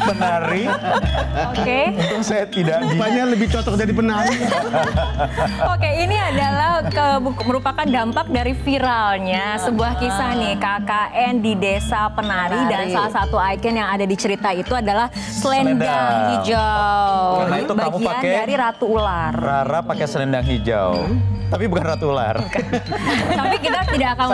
penari. Oke. Untung saya tidak Rupanya lebih cocok jadi penari. Oke, ini adalah merupakan dampak dari viralnya sebuah kisah nih, KKN di Desa Penari, dan salah satu ikon yang ada di cerita itu adalah selendang hijau. Karena itu kamu bagian pakai dari Ratu Ular. Rara pakai selendang hijau. Tapi bukan Ratu Ular. Tapi kita tidak akan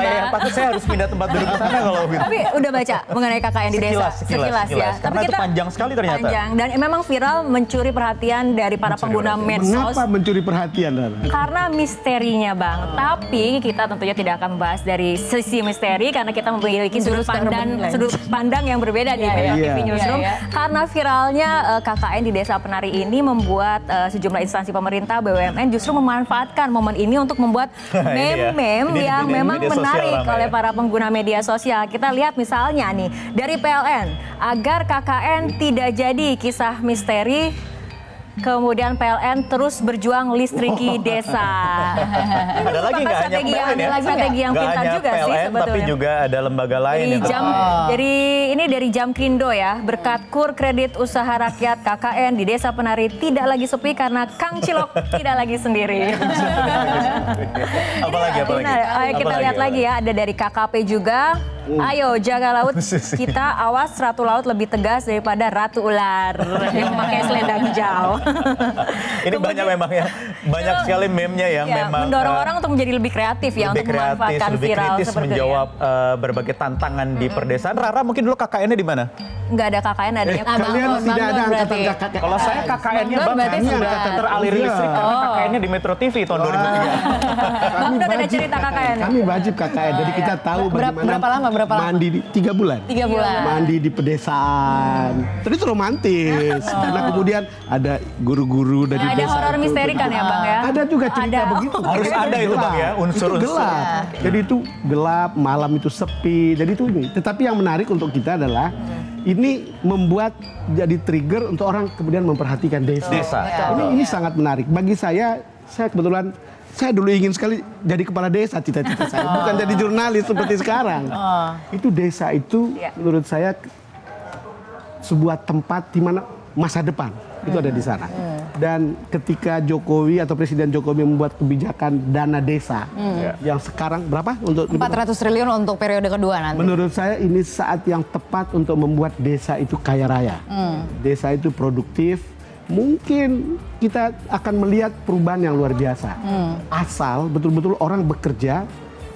Saya harus pindah tempat duduk ke sana kalau gitu. Tapi udah baca mengenai KKN di desa? Sekilas Ya. Tapi itu panjang sekali ternyata. Panjang, dan memang viral mencuri perhatian dari para pengguna medsos. Mengapa mencuri perhatian, Rara? Karena misterinya, Bang. Tapi kita tentunya tidak akan membahas dari sisi misteri karena kita memiliki sudut pandang yang berbeda di Metro TV Newsroom. Karena viralnya KKN di Desa Penari ini membuat sejumlah instansi pemerintah, BUMN justru memanfaatkan momen ini untuk membuat meme-meme yang memang menarik oleh para pengguna media sosial. Kita lihat misalnya nih dari PLN, agar KKN tidak jadi kisah misteri, kemudian PLN terus berjuang listriki desa. Ada lagi nggak hanya PLN ya? Strategi yang pintar juga PLN, sih sebetulnya. tapi juga ada lembaga lain yang Dari Jamkrindo ya, berkat KUR Kredit Usaha Rakyat KKN di Desa Penari tidak lagi sepi karena Kang Cilok tidak lagi sendiri. Apalagi? Kita lihat lagi ya, ada dari KKP juga. Ayo jaga laut kita, awas Ratu Laut lebih tegas daripada Ratu Ular yang pakai selendang hijau. Ini banyak memang ya, banyak sekali meme-nya yang memang mendorong orang untuk menjadi lebih kreatif ya, untuk memanfaatkan lebih viral kritis seperti menjawab berbagai tantangan di perdesaan. Rara mungkin dulu KKN-nya di mana? Nggak ada KKN, adanya Kalian tidak ada angkatan KKN. Kalau saya KKN-nya teraliri listrik karena KKN-nya di Metro TV tahun 2003. Bang Dot ada cerita KKN. Kami wajib KKN, jadi kita tahu bagaimana mandi di 3 bulan. 3 bulan. Mandi di pedesaan. Terus itu romantis. Karena kemudian ada guru-guru dari Ada desa. horor misteri kan ya, Bang ya? Ada juga cerita begitu. Harus ada itu, Bang ya, unsur-unsur. Itu gelap. Jadi itu gelap, malam itu sepi. Jadi itu ini. Tetapi yang menarik untuk kita adalah ini membuat jadi trigger untuk orang kemudian memperhatikan desa. Ini sangat menarik. Bagi saya kebetulan saya dulu ingin sekali jadi kepala desa, cita-cita saya. Bukan jadi jurnalis seperti sekarang. Itu desa itu menurut saya sebuah tempat di mana masa depan itu ada di sana. Dan ketika Jokowi atau Presiden Jokowi membuat kebijakan dana desa yang sekarang berapa untuk 400 triliun untuk periode kedua nanti. Menurut saya ini saat yang tepat untuk membuat desa itu kaya raya. Desa itu produktif. Mungkin kita akan melihat perubahan yang luar biasa. Asal betul-betul orang bekerja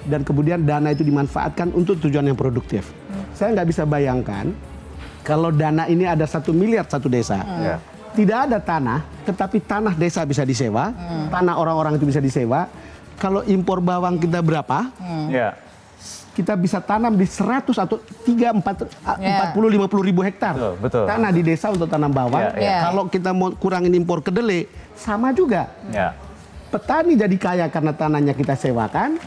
dan kemudian dana itu dimanfaatkan untuk tujuan yang produktif. Saya nggak bisa bayangkan kalau dana ini ada 1 miliar satu desa. Tidak ada tanah, tetapi tanah desa bisa disewa, tanah orang-orang itu bisa disewa. Kalau impor bawang kita berapa? Kita bisa tanam di 100 atau 40-50 ribu hektar betul. tanah di desa untuk tanam bawang. Kalau kita mau kurangin impor kedelai, sama juga. Petani jadi kaya karena tanahnya kita sewakan,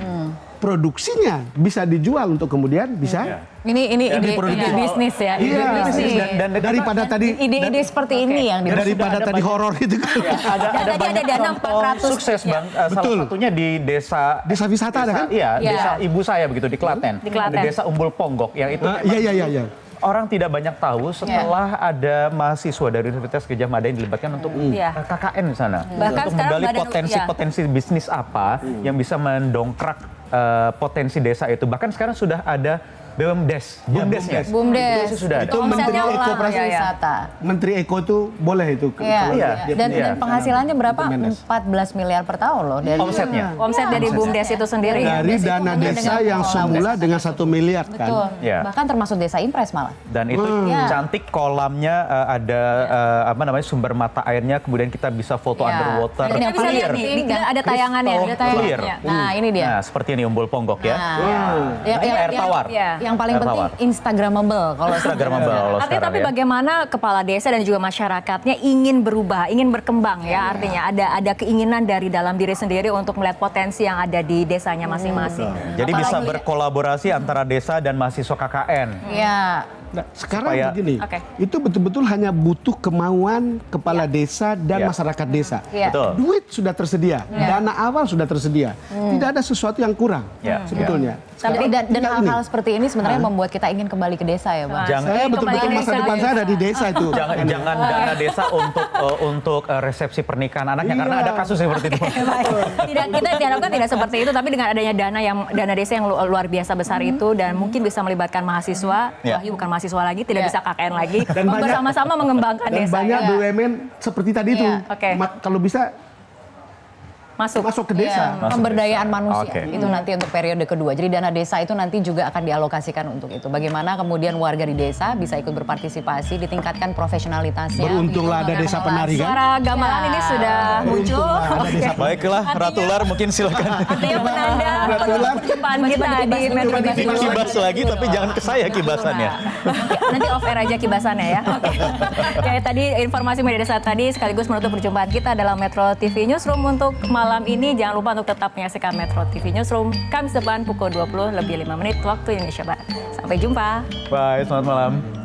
produksinya bisa dijual untuk kemudian bisa. Ini ide bisnis ya. Iya, dan daripada tadi ide salah ini yang daripada tadi horor itu kan. Ada banyak dana contoh 400 sukses, Bang. Salah satunya di desa Wisata ada kan? Iya, desa ibu saya begitu di Klaten. Di Klaten. Ada desa Umbul Ponggok yang itu Iya. orang tidak banyak tahu setelah ada mahasiswa dari Universitas Gadjah Mada yang dilibatkan untuk KKN di sana. Bahkan untuk sekarang menggali badan- potensi bisnis apa yang bisa mendongkrak potensi desa itu. Bahkan sekarang sudah ada BUMDes. BUMDes-nya. BUMDes. Itu sudah ada. Itu Menteri Omsetnya Eko wisata. Menteri Eko tuh boleh itu. Dan penghasilannya berapa? 14 miliar per tahun loh dari Omsetnya. Omset dari BUMDes itu sendiri. Dari dana desa yang semula dengan 1 miliar kan. Betul. Iya. Bahkan termasuk desa impres malah. Dan itu cantik kolamnya, ada sumber mata airnya, kemudian kita bisa foto underwater. Dan yang Bisa lihat nih, ada tayangannya. Clear. Nah, ini dia. Nah, seperti ini Umbul Ponggok ya. Ini air tawar. Yang paling Air penting tawar. Instagramable kalau Instagramable kalau Artinya sekarang tapi ya. bagaimana kepala desa dan juga masyarakatnya ingin berubah, ingin berkembang ya, artinya ada keinginan dari dalam diri sendiri untuk melihat potensi yang ada di desanya masing-masing. Jadi bisa Apalagi- berkolaborasi antara desa dan mahasiswa KKN. ya Nah, sekarang Supaya- begini, Oke. itu betul-betul hanya butuh kemauan kepala desa dan Ya. masyarakat desa. Iya. Betul. Duit sudah tersedia, dana awal sudah tersedia, tidak ada sesuatu yang kurang Ya. sebetulnya. Tapi dan tinggal ini. hal-hal seperti ini sebenarnya membuat kita ingin kembali ke desa ya, Bang. Jangan- Saya betul-betul Kembali masa desa, depan saya ada di desa itu. Jangan dana desa untuk resepsi pernikahan anaknya karena Iya. ada kasus seperti itu. Tidak, kita diharapkan tidak seperti itu, tapi dengan adanya dana desa yang luar biasa besar itu dan mungkin bisa melibatkan mahasiswa, Ya. Wahyu bukan mahasiswa lagi, tidak Ya. bisa KKN lagi, Dan banyak- bersama-sama mengembangkan Dan desa. banyak Ya. BUMN seperti tadi itu. Iya. Oke. Kalau bisa Masuk. masuk ke desa. Iya, pemberdayaan manusia Oke. itu nanti untuk periode kedua. Jadi dana desa itu nanti juga akan dialokasikan untuk itu. Bagaimana kemudian warga di desa bisa ikut berpartisipasi, ditingkatkan profesionalitasnya. Beruntunglah ada desa penari kan. Suara gamelan ini sudah muncul. Beruntunglah ada desa Baiklah, Ratu Ular mungkin silakan Artinya penanda Ratu Ular. perjumpaan kita di Metro TV. kibas lagi, tapi jangan ke saya kibasannya. Oke, nanti off air aja kibasannya ya. Oke. Kayak tadi informasi media desa tadi sekaligus menutup perjumpaan kita dalam Metro TV Newsroom untuk malam ini. Jangan lupa untuk tetap menyaksikan Metro TV Newsroom Kamis depan pukul 20 lebih 5 menit waktu Indonesia Barat. Sampai jumpa. Bye, selamat malam.